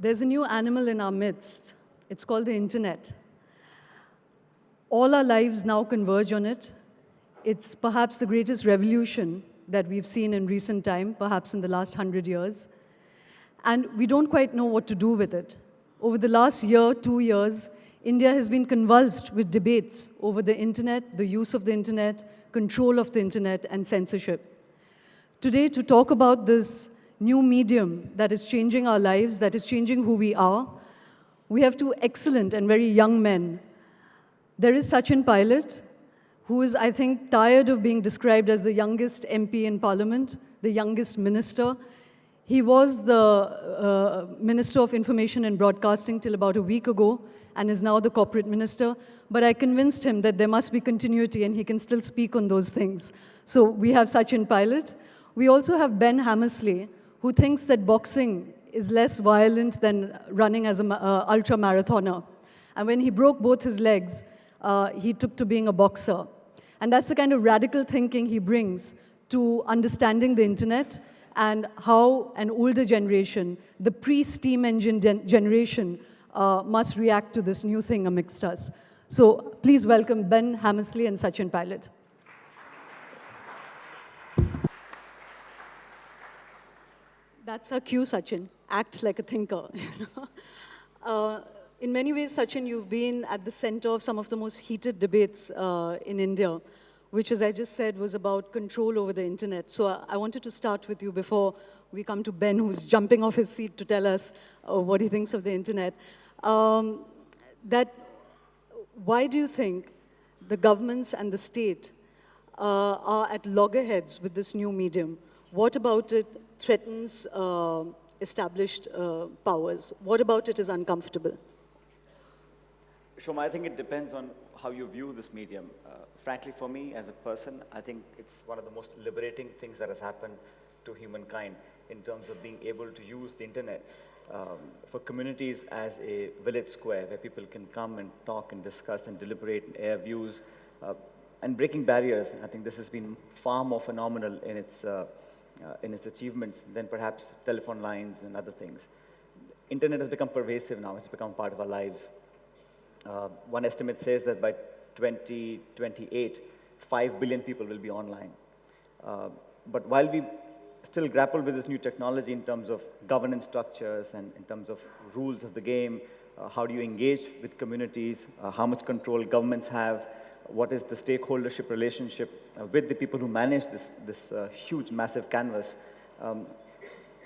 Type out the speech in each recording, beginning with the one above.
There's a new animal in our midst. It's called the internet. All our lives now converge on it. It's perhaps the greatest revolution that we've seen in recent time, perhaps in the last 100 years. And we don't quite know what to do with it. Over the last year, 2 years, India has been convulsed with debates over the internet, the use of the internet, control of the internet, and censorship. Today, to talk about this new medium that is changing our lives, that is changing who we are, we have two excellent and very young men. There is Sachin Pilot, who is, I think, tired of being described as the youngest MP in Parliament, the youngest minister. He was the Minister of Information and Broadcasting till about a week ago, and is now the corporate minister. But I convinced him that there must be continuity and he can still speak on those things. So we have Sachin Pilot. We also have Ben Hammersley, who thinks that boxing is less violent than running as an ultra-marathoner. And when he broke both his legs, he took to being a boxer. And that's the kind of radical thinking he brings to understanding the internet and how an older generation, the pre-steam engine generation, must react to this new thing amongst us. So please welcome Ben Hammersley and Sachin Pilot. That's our cue, Sachin. Act like a thinker. In many ways, Sachin, you've been at the center of some of the most heated debates in India, which, as I just said, was about control over the internet. So I wanted to start with you before we come to Ben, who's jumping off his seat to tell us what he thinks of the internet. Why do you think the governments and the state are at loggerheads with this new medium? What about it threatens established powers? What about it is uncomfortable? Shoma, I think it depends on how you view this medium. Frankly, for me as a person, I think it's one of the most liberating things that has happened to humankind in terms of being able to use the internet for communities as a village square where people can come and talk and discuss and deliberate and air views and breaking barriers. I think this has been far more phenomenal in its achievements than perhaps telephone lines and other things. Internet has become pervasive now. It's become part of our lives. One estimate says that by 2028, 5 billion people will be online. But while we still grapple with this new technology in terms of governance structures and in terms of rules of the game, how do you engage with communities, how much control governments have, what is the stakeholdership relationship with the people who manage this huge, massive canvas.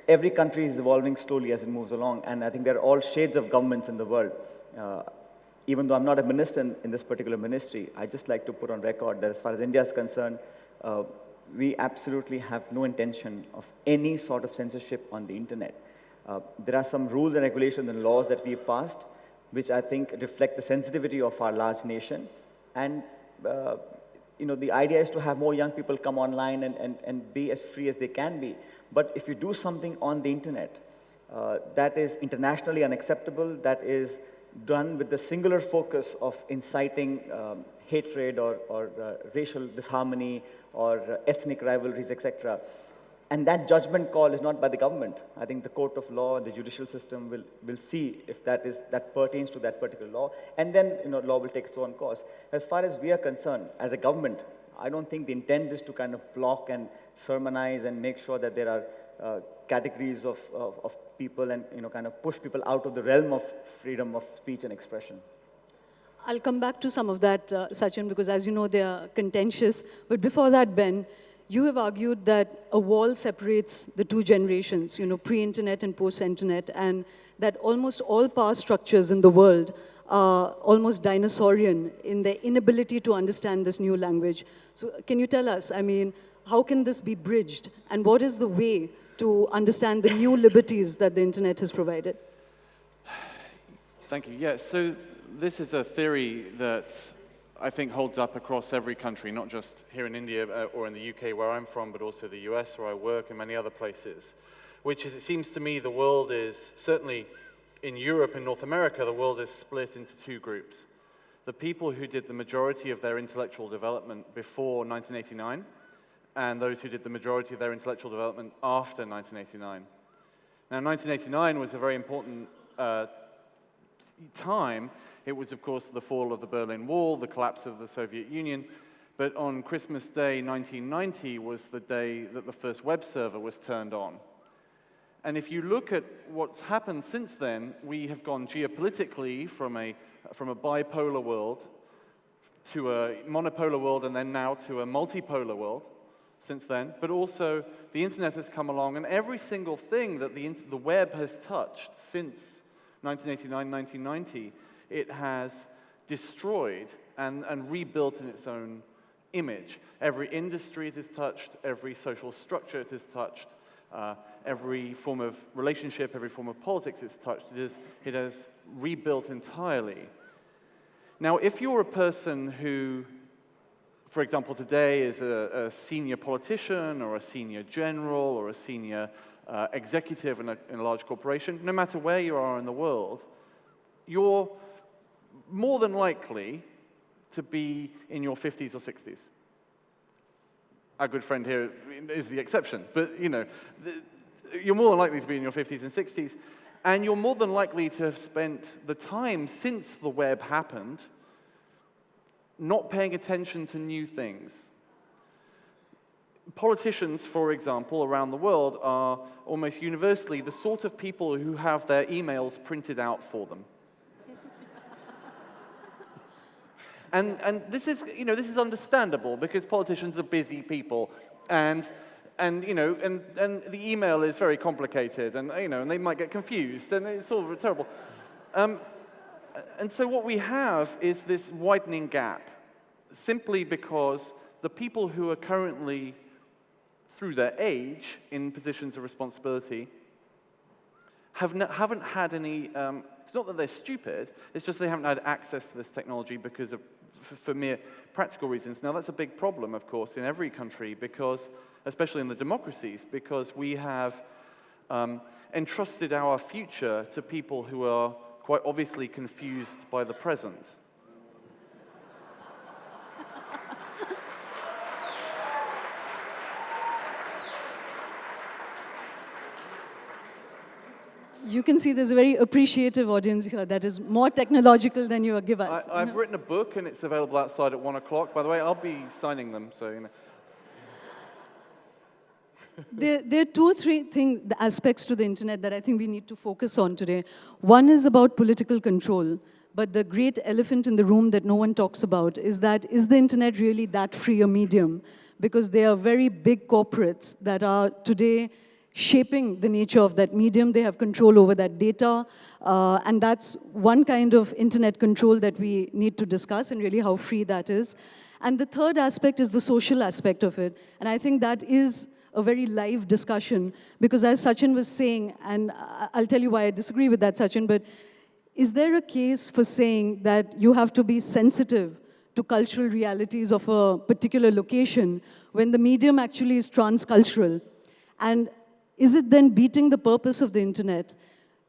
Every country is evolving slowly as it moves along, and I think there are all shades of governments in the world. Even though I'm not a minister in this particular ministry, I just like to put on record that as far as India is concerned, we absolutely have no intention of any sort of censorship on the internet. There are some rules and regulations and laws that we've passed, which I think reflect the sensitivity of our large nation. And the idea is to have more young people come online and be as free as they can be. But if you do something on the internet that is internationally unacceptable, that is done with the singular focus of inciting hatred or racial disharmony or ethnic rivalries, etc., and that judgment call is not by the government. I think the court of law, the judicial system will see if that pertains to that particular law, and then law will take its own course. As far as we are concerned, as a government, I don't think the intent is to kind of block and sermonize and make sure that there are categories of people and kind of push people out of the realm of freedom of speech and expression. I'll come back to some of that, Sachin, because as you know, they are contentious. But before that, Ben, you have argued that a wall separates the two generations, pre-internet and post-internet, and that almost all power structures in the world are almost dinosaurian in their inability to understand this new language. So can you tell us, how can this be bridged? And what is the way to understand the new liberties that the internet has provided? Thank you. Yeah, so this is a theory that I think holds up across every country, not just here in India or in the UK where I'm from, but also the US where I work and many other places, which is, it seems to me, the world is, certainly in Europe and North America, the world is split into two groups. The people who did the majority of their intellectual development before 1989, and those who did the majority of their intellectual development after 1989. Now, 1989 was a very important time, it was, of course, the fall of the Berlin Wall, the collapse of the Soviet Union. But on Christmas Day 1990 was the day that the first web server was turned on. And if you look at what's happened since then, we have gone geopolitically from a bipolar world to a monopolar world, and then now to a multipolar world since then. But also, the internet has come along, and every single thing that the web has touched since 1989, 1990, it has destroyed and rebuilt in its own image. Every industry it has touched, every social structure it has touched, every form of relationship, every form of politics it's touched, it has rebuilt entirely. Now, if you're a person who, for example, today is a senior politician or a senior general or a senior executive in a large corporation, no matter where you are in the world, you're more than likely to be in your 50s or 60s. Our good friend here is the exception, but you're more than likely to be in your 50s and 60s, and you're more than likely to have spent the time since the web happened not paying attention to new things. Politicians, for example, around the world are almost universally the sort of people who have their emails printed out for them. And this is understandable because politicians are busy people, and the email is very complicated, and and they might get confused, and it's all terrible. And so what we have is this widening gap, simply because the people who are currently, through their age, in positions of responsibility, haven't had any. It's not that they're stupid; it's just they haven't had access to this technology because of for mere practical reasons. Now, that's a big problem, of course, in every country, because, especially in the democracies, because we have entrusted our future to people who are quite obviously confused by the present. You can see there's a very appreciative audience here that is more technological than you give us. I've written a book, and it's available outside at 1 o'clock. By the way, I'll be signing them, so There are two, three aspects to the internet that I think we need to focus on today. One is about political control, but the great elephant in the room that no one talks about is the internet really that free a medium? Because there are very big corporates that are today shaping the nature of that medium. They have control over that data, and that's one kind of internet control that we need to discuss, and really how free that is. And the third aspect is the social aspect of it, and I think that is a very live discussion, because as Sachin was saying, and I'll tell you why I disagree with that, Sachin, but is there a case for saying that you have to be sensitive to cultural realities of a particular location when the medium actually is transcultural? And is it then beating the purpose of the internet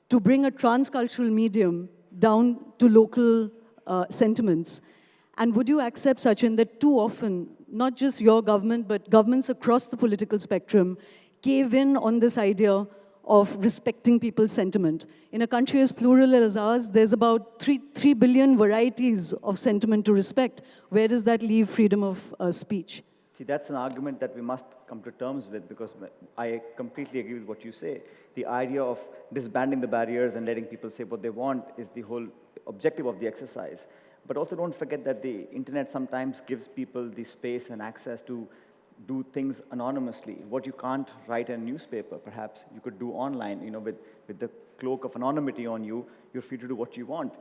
to bring a transcultural medium down to local sentiments? And would you accept, Sachin, that too often, not just your government, but governments across the political spectrum cave in on this idea of respecting people's sentiment? In a country as plural as ours, there's about 3 billion varieties of sentiment to respect. Where does that leave freedom of speech? See, that's an argument that we must come to terms with, because I completely agree with what you say. The idea of disbanding the barriers and letting people say what they want is the whole objective of the exercise. But also don't forget that the internet sometimes gives people the space and access to do things anonymously. What you can't write in a newspaper, perhaps you could do online. With the cloak of anonymity on you, you're free to do what you want.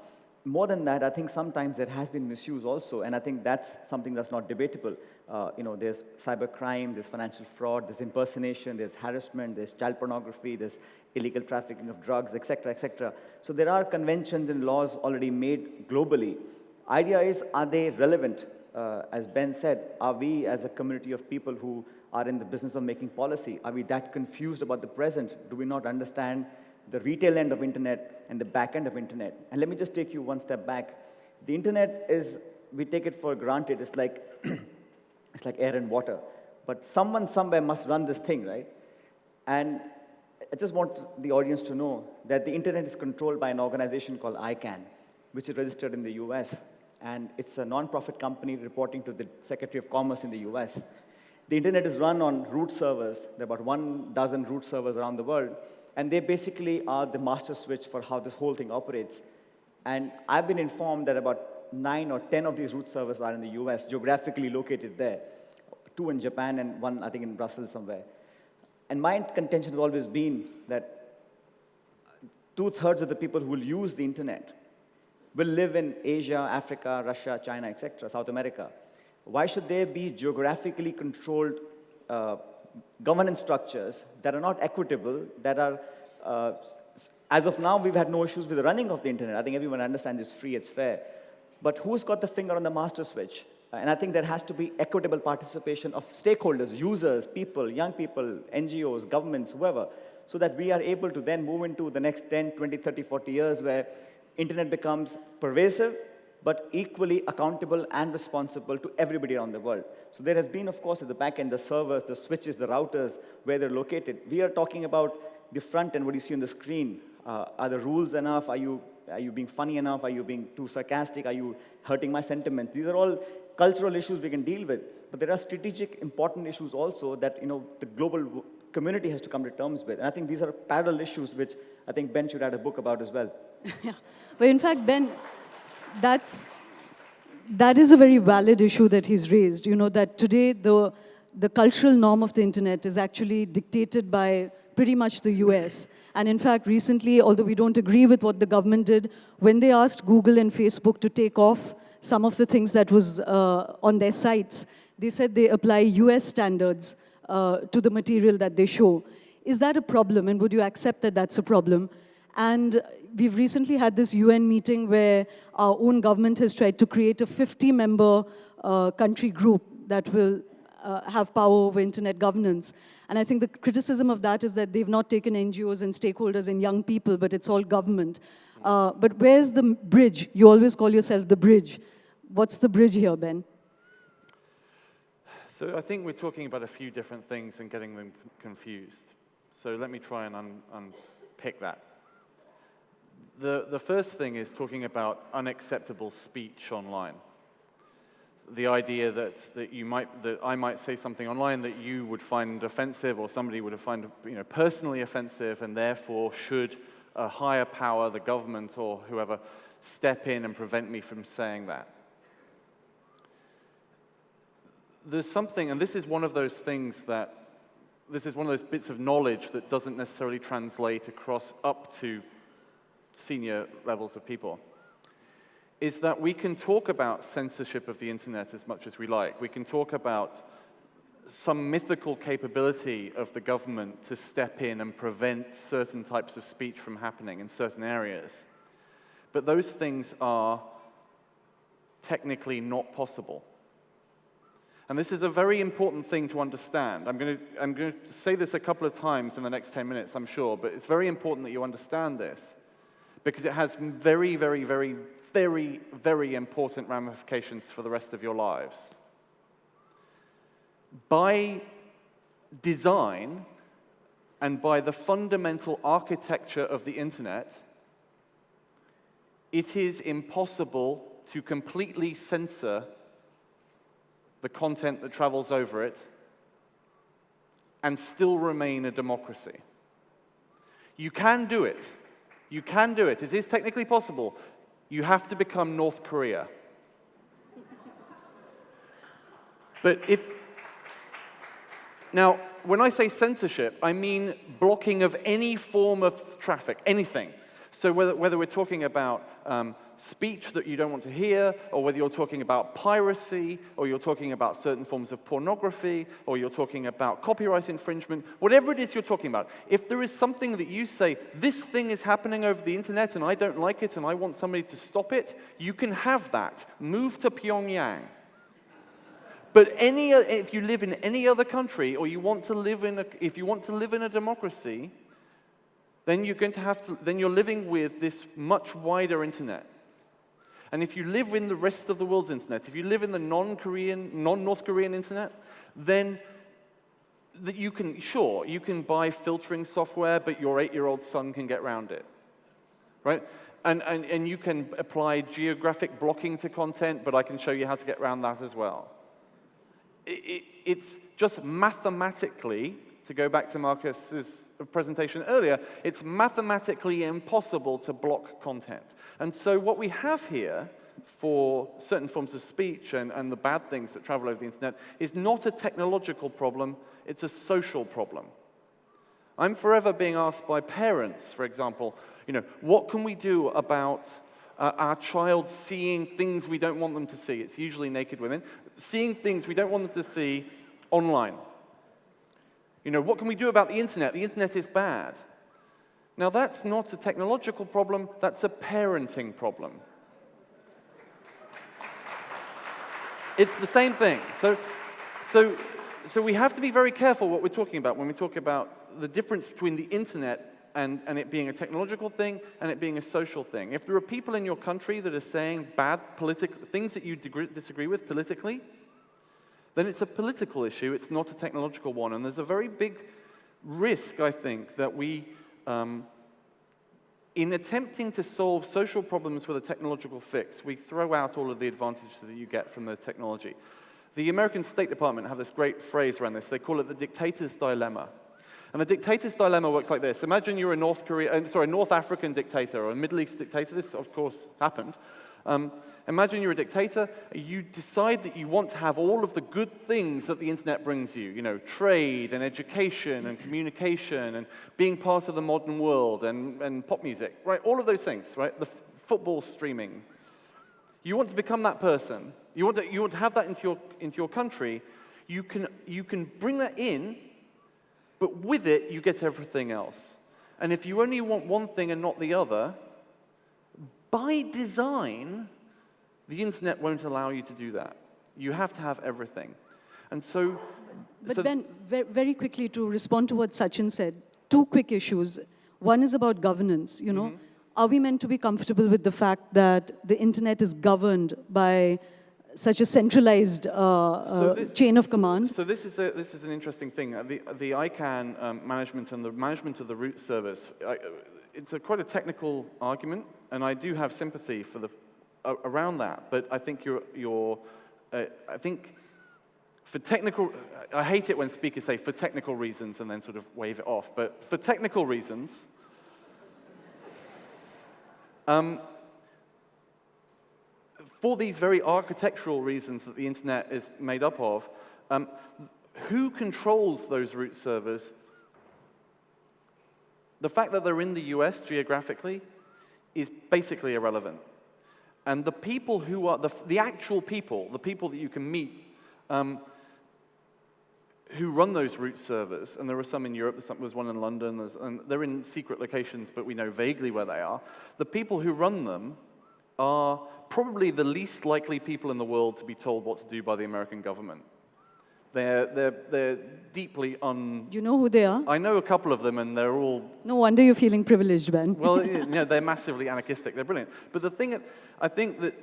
More than that, I think sometimes there has been misuse also, and I think that's something that's not debatable. There's cybercrime, there's financial fraud, there's impersonation, there's harassment, there's child pornography, there's illegal trafficking of drugs, etc., etc. So there are conventions and laws already made globally. Idea is, are they relevant? As Ben said, are we as a community of people who are in the business of making policy, are we that confused about the present? Do we not understand the retail end of internet and the back end of internet? And let me just take you one step back. The internet is, we take it for granted, it's like, it's like air and water. But someone somewhere must run this thing, right? And I just want the audience to know that the internet is controlled by an organization called ICANN, which is registered in the US. And it's a non-profit company reporting to the Secretary of Commerce in the US. The internet is run on root servers. There are about 12 root servers around the world. And they basically are the master switch for how this whole thing operates. And I've been informed that about 9 or 10 of these root servers are in the US, geographically located there. 2 in Japan and 1, I think, in Brussels somewhere. And my contention has always been that 2/3 of the people who will use the internet will live in Asia, Africa, Russia, China, etc., South America. Why should there be geographically controlled governance structures that are not equitable, that are, as of now, we've had no issues with the running of the internet. I think everyone understands it's free, it's fair. But who's got the finger on the master switch? And I think there has to be equitable participation of stakeholders, users, people, young people, NGOs, governments, whoever, so that we are able to then move into the next 10, 20, 30, 40 years where internet becomes pervasive, but equally accountable and responsible to everybody around the world. So there has been, of course, at the back end, the servers, the switches, the routers, where they're located. We are talking about the front end, what you see on the screen. Are the rules enough? Are you being funny enough? Are you being too sarcastic? Are you hurting my sentiments? These are all cultural issues we can deal with. But there are strategic, important issues also that the global community has to come to terms with. And I think these are parallel issues which I think Ben should write a book about as well. Yeah. But in fact, Ben, that is a very valid issue that he's raised. That today the cultural norm of the internet is actually dictated by pretty much the US. And in fact, recently, although we don't agree with what the government did, when they asked Google and Facebook to take off some of the things that was on their sites, they said they apply US standards to the material that they show. Is that a problem? And would you accept that that's a problem? And we've recently had this UN meeting where our own government has tried to create a 50-member country group that will have power over internet governance. And I think the criticism of that is that they've not taken NGOs and stakeholders and young people, but it's all government. But where's the bridge? You always call yourself the bridge. What's the bridge here, Ben? So I think we're talking about a few different things and getting them confused. So let me try and unpick that. The first thing is talking about unacceptable speech online. The idea that I might say something online that you would find offensive, or somebody would find personally offensive, and therefore should a higher power, the government or whoever, step in and prevent me from saying that. There's something, and this is one of those things that, this is one of those bits of knowledge that doesn't necessarily translate across up to senior levels of people, is that we can talk about censorship of the internet as much as we like. We can talk about some mythical capability of the government to step in and prevent certain types of speech from happening in certain areas. But those things are technically not possible. And this is a very important thing to understand. I'm going to say this a couple of times in the next 10 minutes, I'm sure, but it's very important that you understand this, because it has very, very, very, very, very important ramifications for the rest of your lives. By design and by the fundamental architecture of the internet, it is impossible to completely censor the content that travels over it and still remain a democracy. You can do it. You can do it. It is technically possible. You have to become North Korea. But now, when I say censorship, I mean blocking of any form of traffic, anything. So whether we're talking about speech that you don't want to hear, or whether you're talking about piracy, or you're talking about certain forms of pornography, or you're talking about copyright infringement, whatever it is you're talking about, if there is something that you say, this thing is happening over the internet and I don't like it and I want somebody to stop it, you can have that. Move to Pyongyang. But if you live in any other country, or you want to live if you want to live in a democracy, then you're living with this much wider internet. And if you live in the rest of the world's internet, if you live in the non-North Korean internet, then that you can, sure, you can buy filtering software, but your 8-year-old son can get around it, right? And you can apply geographic blocking to content, but I can show you how to get around that as well. It's just mathematically, to go back to Marcus's presentation earlier, it's mathematically impossible to block content. And so what we have here for certain forms of speech and the bad things that travel over the internet is not a technological problem, it's a social problem. I'm forever being asked by parents, for example, what can we do about our child seeing things we don't want them to see? It's usually naked women. Seeing things we don't want them to see online. What can we do about the internet? The internet is bad. Now, that's not a technological problem, that's a parenting problem. It's the same thing. So we have to be very careful what we're talking about when we talk about the difference between the internet and it being a technological thing and it being a social thing. If there are people in your country that are saying bad things that you disagree with politically, then it's a political issue, it's not a technological one. And there's a very big risk, I think, that we, in attempting to solve social problems with a technological fix, we throw out all of the advantages that you get from the technology. The American State Department have this great phrase around this. They call it the dictator's dilemma. And the dictator's dilemma works like this. Imagine you're a North African dictator or a Middle East dictator. This, of course, happened. Imagine you're a dictator. You decide that you want to have all of the good things that the internet brings you, trade and education and communication and being part of the modern world and pop music, right? All of those things, right? The football streaming. You want to become that person. You want to have that into your country. You can bring that in, but with it, you get everything else. And if you only want one thing and not the other, by design, the internet won't allow you to do that. You have to have everything. And so... But Ben, very quickly to respond to what Sachin said, 2 quick issues. One is about governance, Are we meant to be comfortable with the fact that the internet is governed by such a centralized chain of command? So this is an interesting thing. The ICANN management and the management of the root service, it's quite a technical argument, and I do have sympathy for around that. But I think I think for technical, I hate it when speakers say for technical reasons and then sort of wave it off. But for technical reasons, for these very architectural reasons that the internet is made up of, who controls those root servers? The fact that they're in the US geographically is basically irrelevant. And the people who are, the actual people, the people that you can meet, who run those root servers, and there are some in Europe, there's one in London, and they're in secret locations, but we know vaguely where they are. The people who run them are probably the least likely people in the world to be told what to do by the American government. They're deeply You know who they are? I know a couple of them, and they're all... No wonder you're feeling privileged, Ben. Well, they're massively anarchistic. They're brilliant. But the thing, I think that...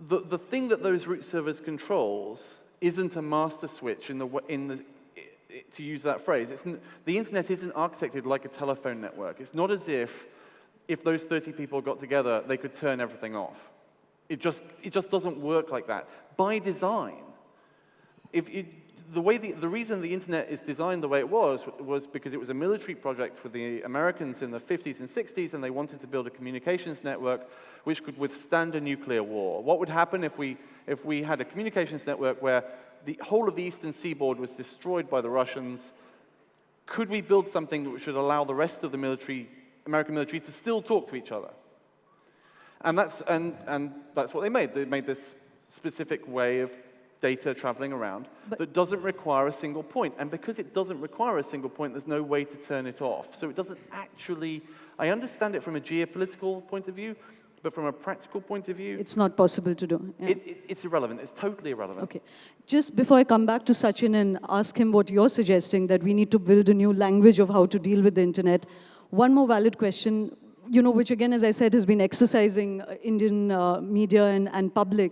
The thing that those root servers controls isn't a master switch to use that phrase. The internet isn't architected like a telephone network. It's not as if those 30 people got together, they could turn everything off. It just doesn't work like that. By design, the reason the internet is designed the way it was because it was a military project with the Americans in the 50s and 60s, and they wanted to build a communications network which could withstand a nuclear war. What would happen if we had a communications network where the whole of the eastern seaboard was destroyed by the Russians? Could we build something that should allow the rest of the American military to still talk to each other? And that's what they made. They made this specific way of data traveling around that doesn't require a single point. And because it doesn't require a single point, there's no way to turn it off. So it doesn't actually... I understand it from a geopolitical point of view, but from a practical point of view... It's not possible to do. Yeah. It's irrelevant. It's totally irrelevant. Okay. Just before I come back to Sachin and ask him what you're suggesting, that we need to build a new language of how to deal with the internet, one more valid question, which again, as I said, has been exercising Indian media and public,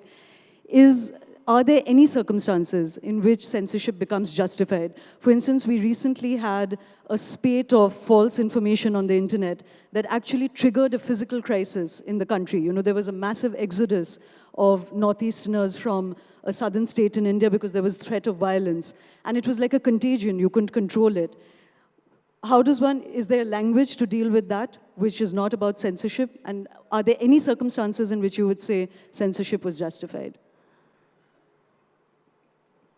is are there any circumstances in which censorship becomes justified? For instance, we recently had a spate of false information on the internet that actually triggered a physical crisis in the country. You know, there was a massive exodus of Northeasterners from a southern state in India because there was threat of violence. And it was like a contagion, you couldn't control it. How does one, is there a language to deal with that, which is not about censorship? And are there any circumstances in which you would say censorship was justified?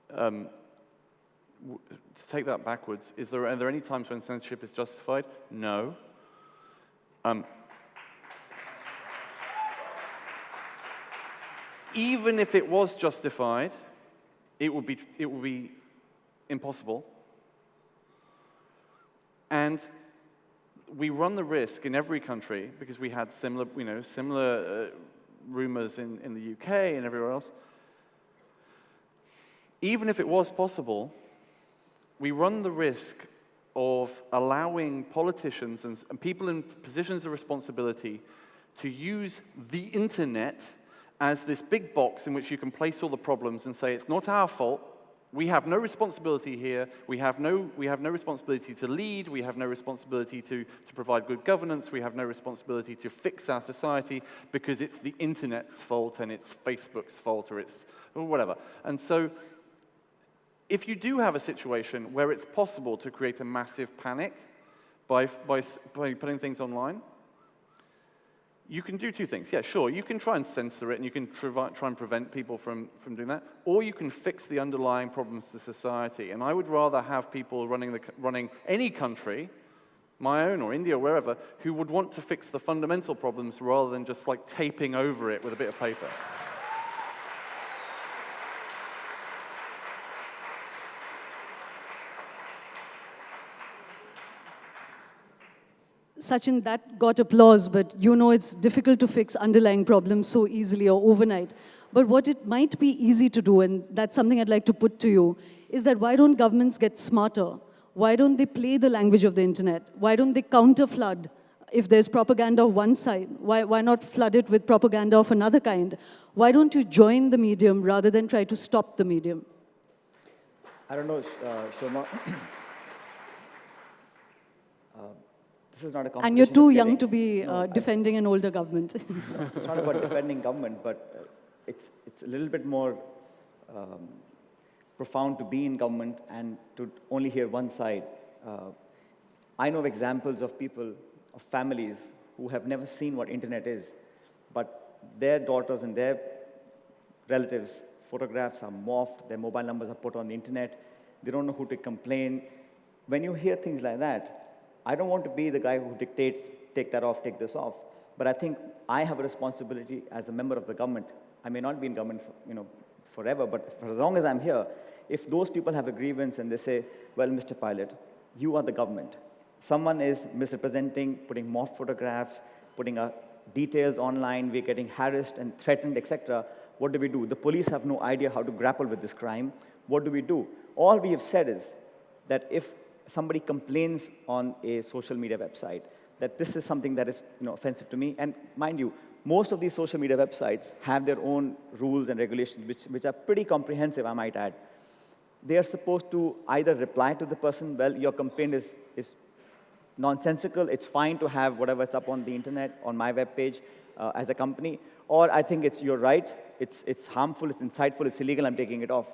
To take that backwards, are there any times when censorship is justified? No. Even if it was justified, it would be impossible. And we run the risk in every country, because we had similar rumors in the UK and everywhere else. Even if it was possible, we run the risk of allowing politicians and people in positions of responsibility to use the internet as this big box in which you can place all the problems and say, it's not our fault, we have no responsibility here, we have no responsibility to lead, we have no responsibility to provide good governance, we have no responsibility to fix our society because it's the internet's fault and it's Facebook's fault or whatever. And so, if you do have a situation where it's possible to create a massive panic by putting things online, you can do two things. Yeah, sure, you can try and censor it and you can try and prevent people from doing that, or you can fix the underlying problems to society. And I would rather have people running any country, my own or India or wherever, who would want to fix the fundamental problems rather than just like taping over it with a bit of paper. Sachin, that got applause, but you know it's difficult to fix underlying problems so easily or overnight. But what it might be easy to do, and that's something I'd like to put to you, is that why don't governments get smarter? Why don't they play the language of the internet? Why don't they counter-flood? If there's propaganda of one side, why not flood it with propaganda of another kind? Why don't you join the medium rather than try to stop the medium? I don't know, Shoma. This is not a competition. And you're too young to be defending an older government. It's not about defending government, but it's a little bit more profound to be in government and to only hear one side. I know of examples of people, of families, who have never seen what internet is, but their daughters and their relatives' photographs are morphed, their mobile numbers are put on the internet, they don't know who to complain. When you hear things like that, I don't want to be the guy who dictates, take that off, take this off. But I think I have a responsibility as a member of the government. I may not be in government forever, but for as long as I'm here, if those people have a grievance and they say, well, Mr. Pilot, you are the government. Someone is misrepresenting, putting morphed photographs, putting details online, we're getting harassed and threatened, etc. What do? The police have no idea how to grapple with this crime. What do? All we have said is that if somebody complains on a social media website that this is something that is offensive to me, and mind you, most of these social media websites have their own rules and regulations, which are pretty comprehensive, I might add. They are supposed to either reply to the person, well, your complaint is nonsensical, it's fine to have whatever's up on the internet, on my webpage as a company, or I think you're right, it's harmful, it's insightful, it's illegal, I'm taking it off.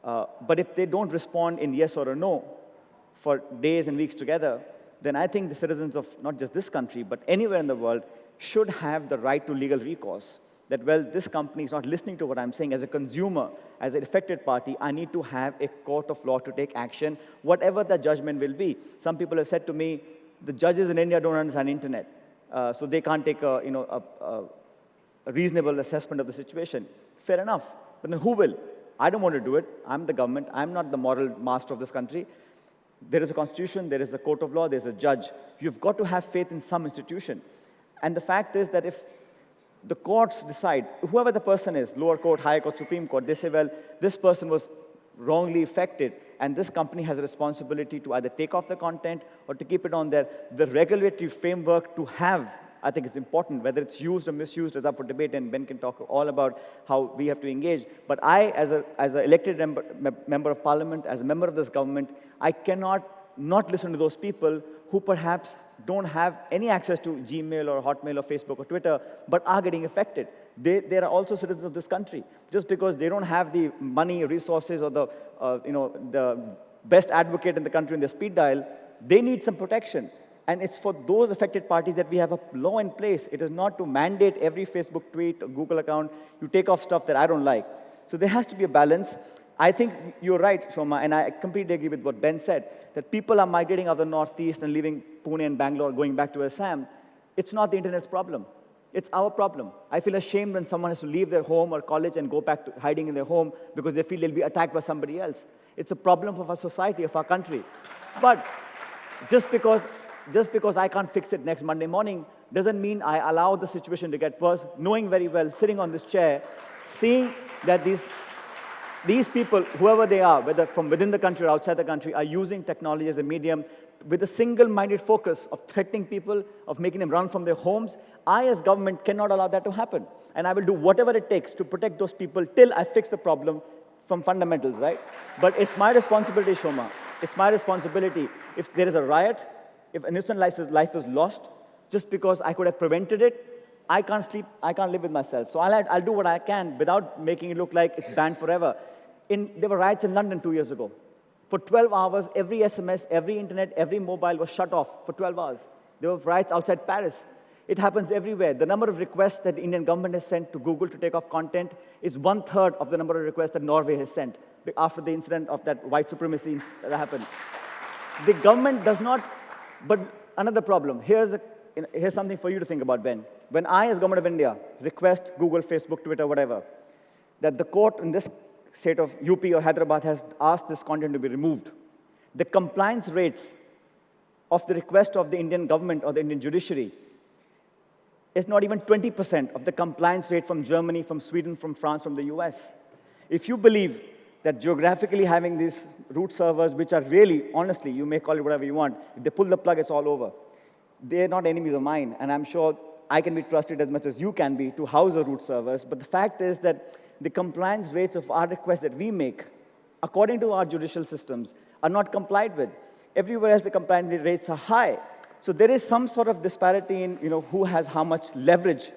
But if they don't respond in yes or a no, for days and weeks together, then I think the citizens of not just this country, but anywhere in the world should have the right to legal recourse. That, well, this company is not listening to what I'm saying. As a consumer, as an affected party, I need to have a court of law to take action, whatever the judgment will be. Some people have said to me, the judges in India don't understand internet, so they can't take a reasonable assessment of the situation. Fair enough, but then who will? I don't want to do it. I'm the government. I'm not the moral master of this country. There is a constitution, there is a court of law, there's a judge. You've got to have faith in some institution. And the fact is that if the courts decide, whoever the person is, lower court, higher court, Supreme Court, they say, well, this person was wrongly affected, and this company has a responsibility to either take off the content or to keep it on there. The regulatory framework to have I think it's important. Whether it's used or misused is up for debate, and Ben can talk all about how we have to engage. But I, as an elected member of parliament, as a member of this government, I cannot not listen to those people who perhaps don't have any access to Gmail or Hotmail or Facebook or Twitter, but are getting affected. They are also citizens of this country. Just because they don't have the money, resources, or the best advocate in the country in their speed dial, they need some protection. And it's for those affected parties that we have a law in place. It is not to mandate every Facebook tweet or Google account, you take off stuff that I don't like. So there has to be a balance. I think you're right, Shoma, and I completely agree with what Ben said, that people are migrating out of the Northeast and leaving Pune and Bangalore, going back to Assam. It's not the internet's problem. It's our problem. I feel ashamed when someone has to leave their home or college and go back to hiding in their home because they feel they'll be attacked by somebody else. It's a problem of our society, of our country. But just because I can't fix it next Monday morning doesn't mean I allow the situation to get worse, knowing very well, sitting on this chair, seeing that these people, whoever they are, whether from within the country or outside the country, are using technology as a medium with a single-minded focus of threatening people, of making them run from their homes. I, as government, cannot allow that to happen. And I will do whatever it takes to protect those people till I fix the problem from fundamentals, right? But it's my responsibility, Shoma. It's my responsibility. If there is a riot, if an innocent life is lost, just because I could have prevented it, I can't sleep, I can't live with myself. So I'll do what I can without making it look like it's banned forever. There were riots in London 2 years ago. For 12 hours, every SMS, every internet, every mobile was shut off for 12 hours. There were riots outside Paris. It happens everywhere. The number of requests that the Indian government has sent to Google to take off content is 1/3 of the number of requests that Norway has sent after the incident of that white supremacy that happened. The government does not, but another problem. Here's something for you to think about, Ben. When I, as government of India, request Google, Facebook, Twitter, whatever, that the court in this state of UP or Hyderabad has asked this content to be removed, the compliance rates of the request of the Indian government or the Indian judiciary is not even 20% of the compliance rate from Germany, from Sweden, from France, from the US. If you believe that geographically having these root servers, which are really, honestly, you may call it whatever you want, if they pull the plug, it's all over. They're not enemies of mine, and I'm sure I can be trusted as much as you can be to house the root servers, but the fact is that the compliance rates of our requests that we make, according to our judicial systems, are not complied with. Everywhere else, the compliance rates are high. So there is some sort of disparity in who has how much leverage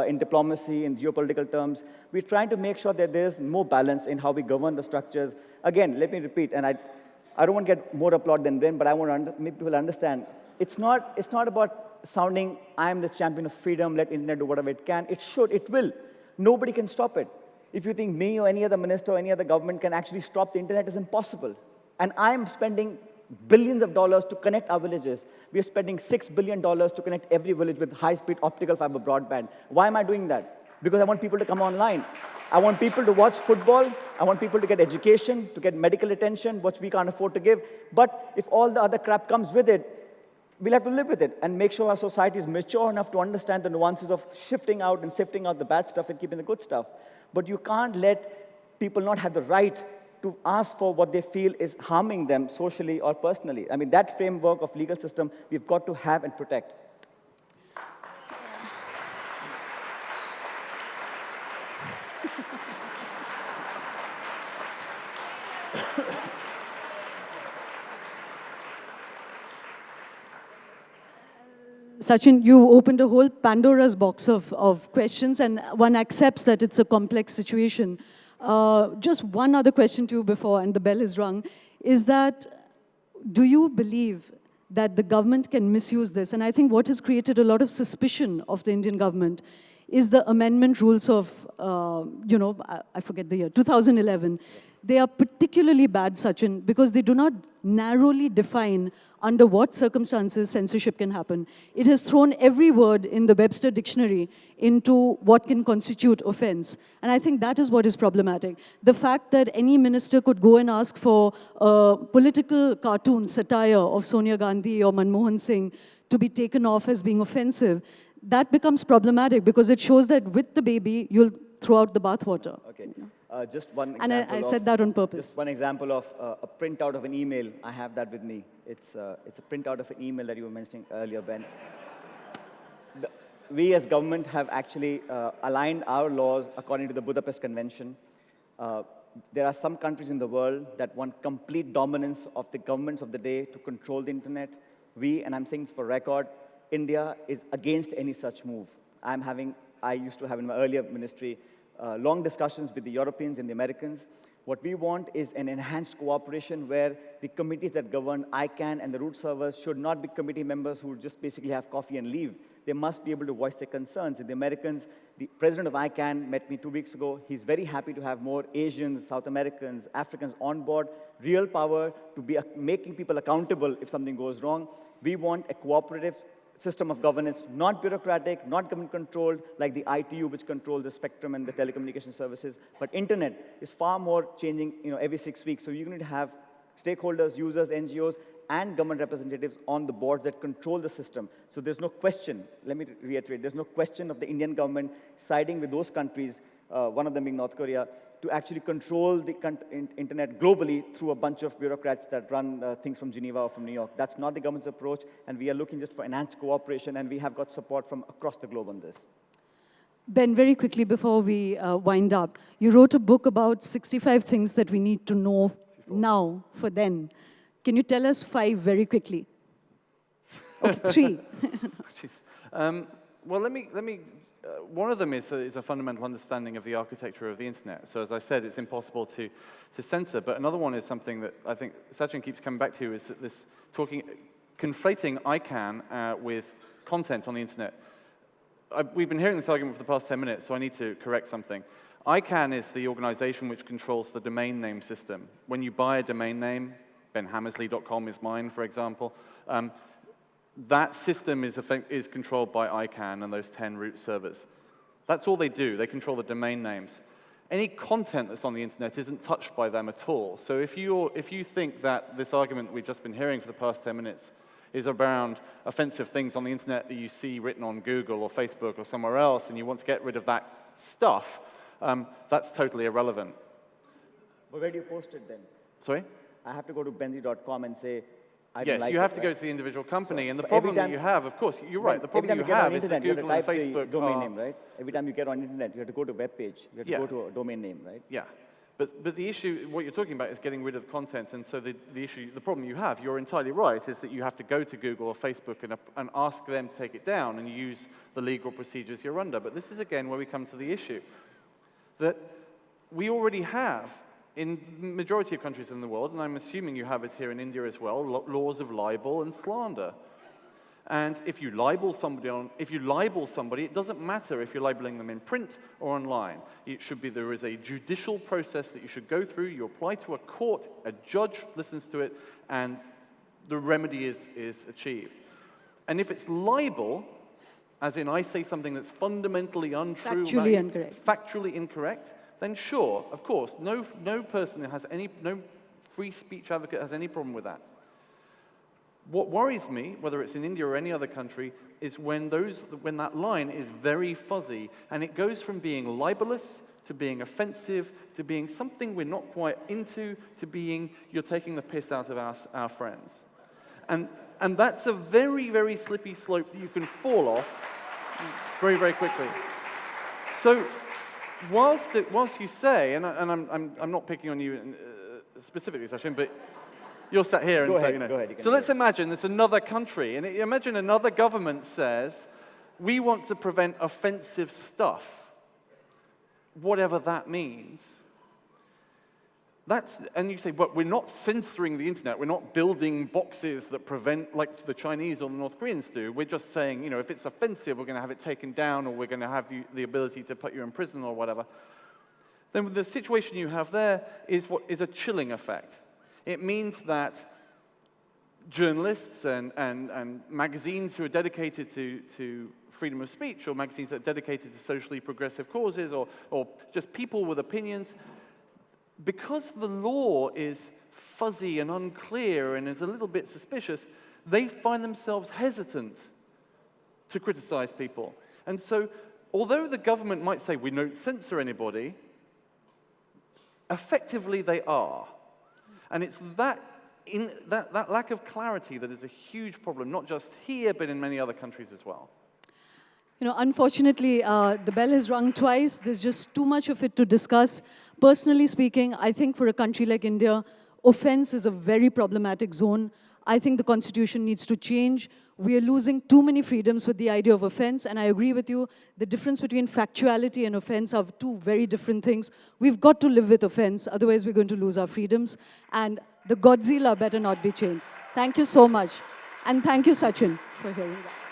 in diplomacy, in geopolitical terms. We're trying to make sure that there's more balance in how we govern the structures. Again, let me repeat, and I don't want to get more applaud than Ben, but I want to make people understand. It's not about sounding, I'm the champion of freedom, let internet do whatever it can. It should, it will. Nobody can stop it. If you think me or any other minister or any other government can actually stop the internet, it's impossible. And I'm spending billions of dollars to connect our villages. We are spending $6 billion to connect every village with high-speed optical fiber broadband. Why am I doing that? Because I want people to come online. I want people to watch football. I want people to get education, to get medical attention, which we can't afford to give. But if all the other crap comes with it, we'll have to live with it and make sure our society is mature enough to understand the nuances of shifting out and sifting out the bad stuff and keeping the good stuff. But you can't let people not have the right to ask for what they feel is harming them socially or personally. I mean, that framework of legal system we've got to have and protect. Sachin, you opened a whole Pandora's box of questions, and one accepts that it's a complex situation. Just one other question to you before, and the bell is rung, is that do you believe that the government can misuse this? And I think what has created a lot of suspicion of the Indian government is the amendment rules of, I forget the year, 2011. They are particularly bad, Sachin, because they do not narrowly define under what circumstances censorship can happen. It has thrown every word in the Webster dictionary into what can constitute offense. And I think that is what is problematic. The fact that any minister could go and ask for a political cartoon satire of Sonia Gandhi or Manmohan Singh to be taken off as being offensive, that becomes problematic because it shows that with the baby, you'll throw out the bathwater. Okay. Just one and example. I said that on purpose. Just one example of a printout of an email. I have that with me. It's a printout of an email that you were mentioning earlier, Ben. we as government have actually aligned our laws according to the Budapest Convention. There are some countries in the world that want complete dominance of the governments of the day to control the internet. We, and I'm saying this for record, India is against any such move. I used to have in my earlier ministry long discussions with the Europeans and the Americans. What we want is an enhanced cooperation where the committees that govern ICANN and the root servers should not be committee members who just basically have coffee and leave. They must be able to voice their concerns. And the Americans, the president of ICANN met me 2 weeks ago. He's very happy to have more Asians, South Americans, Africans on board, real power to be making people accountable if something goes wrong. We want a cooperative system of governance, not bureaucratic, not government-controlled, like the ITU, which controls the spectrum and the telecommunication services. But internet is far more changing, every 6 weeks. So you're going to have stakeholders, users, NGOs, and government representatives on the boards that control the system. So there's no question, let me reiterate, there's no question of the Indian government siding with those countries, one of them being North Korea, to actually control the internet globally through a bunch of bureaucrats that run things from Geneva or from New York. That's not the government's approach, and we are looking just for enhanced cooperation, and we have got support from across the globe on this. Ben, very quickly before we wind up, you wrote a book about 65 things that we need to know 64. Now for then. Can you tell us 5 very quickly? Okay, 3. Well, let me. One of them is a fundamental understanding of the architecture of the internet. So as I said, it's impossible to censor. But another one is something that I think Sachin keeps coming back to, is this conflating ICANN with content on the internet. We've been hearing this argument for the past 10 minutes, so I need to correct something. ICANN is the organization which controls the domain name system. When you buy a domain name, benhammersley.com is mine, for example, that system is controlled by ICANN and those 10 root servers. That's all they do. They control the domain names. Any content that's on the internet isn't touched by them at all. So if you think that this argument we've just been hearing for the past 10 minutes is around offensive things on the internet that you see written on Google or Facebook or somewhere else, and you want to get rid of that stuff, that's totally irrelevant. But where do you post it then? Sorry? I have to go to benzi.com and say, I don't yes, like you have it, to right? go to the individual company, So and the problem that you have, of course, you're right, the problem you have is that Google and Facebook the domain name, right? Every time you get on internet, you have to go to a web page. You have to go to a domain name, right? Yeah. But the issue, what you're talking about, is getting rid of content, and so the problem you have, you're entirely right, is that you have to go to Google or Facebook and ask them to take it down and use the legal procedures you're under. But this is, again, where we come to the issue that we already have in the majority of countries in the world, and I'm assuming you have it here in India as well, laws of libel and slander. And if you libel somebody, it doesn't matter if you're libeling them in print or online. There is a judicial process that you should go through. You apply to a court, a judge listens to it, and the remedy is achieved. And if it's libel, as in I say something that's fundamentally untrue, factually incorrect, then sure, of course, no person has no free speech advocate has any problem with that. What worries me, whether it's in India or any other country, is when that line is very fuzzy, and it goes from being libelous to being offensive to being something we're not quite into to being you're taking the piss out of our friends. And that's a very, very slippy slope that you can fall off very, very quickly. So whilst you say, and I'm not picking on you specifically, Sachin, but you're sat here and say, Go ahead. So let's imagine it's another country, and imagine another government says, we want to prevent offensive stuff, whatever that means. And you say, but we're not censoring the internet. We're not building boxes that prevent, like the Chinese or the North Koreans do. We're just saying, if it's offensive, we're going to have it taken down, or we're going to have the ability to put you in prison or whatever. Then the situation you have there is what is a chilling effect. It means that journalists and magazines who are dedicated to freedom of speech, or magazines that are dedicated to socially progressive causes, or just people with opinions, because the law is fuzzy and unclear and is a little bit suspicious, they find themselves hesitant to criticize people. And so, although the government might say we don't censor anybody, effectively they are. And it's that lack of clarity that is a huge problem, not just here, but in many other countries as well. Unfortunately, the bell has rung twice. There's just too much of it to discuss. Personally speaking, I think for a country like India, offense is a very problematic zone. I think the constitution needs to change. We are losing too many freedoms with the idea of offense, and I agree with you, the difference between factuality and offense are two very different things. We've got to live with offense, otherwise we're going to lose our freedoms, and the Godzilla better not be changed. Thank you so much. And thank you, Sachin, for hearing that.